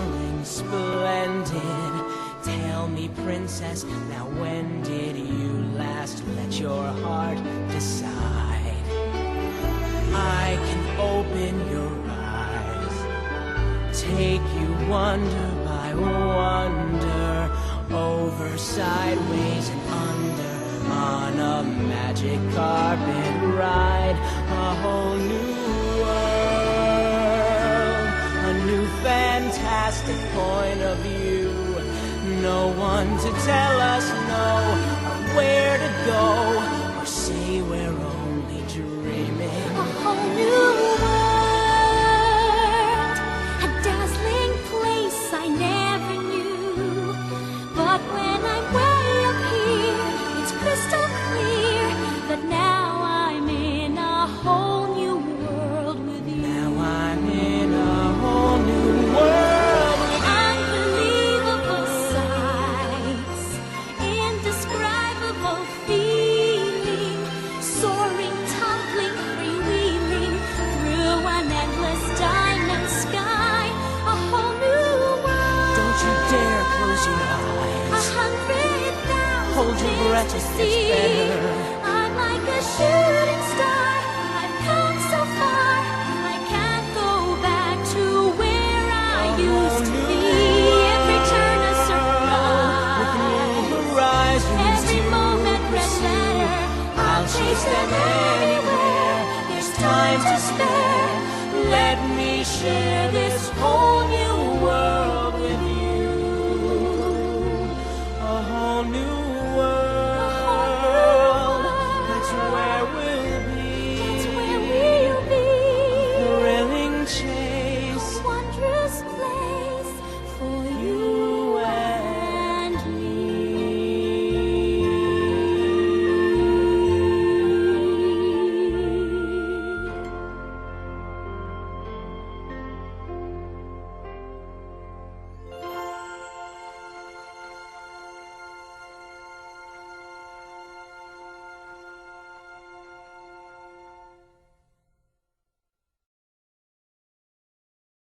shimmering, splendid. Tell me, princess, now when did you last let your heart decide? I can open your eyes, take you wonder by wonder, over, sideways, and under, on a magic carpet ride, a whole new world, a new fantastic point of view. No one to tell us no, or where to go, or say we're only dreaming. A whole new world, a dazzling place I never knew. But when I'm way up here, it's crystal clear that now I'm in a whole new world with you. Now I'm in a whole new world with Unbelievable sights, indescribable feeling, soaring, tumbling, freewheeling through an endless diamond sky. A whole new world. Don't you dare close your eyes. 100,000 Hold your breath, things to it gets see. better. I'm like a shooting star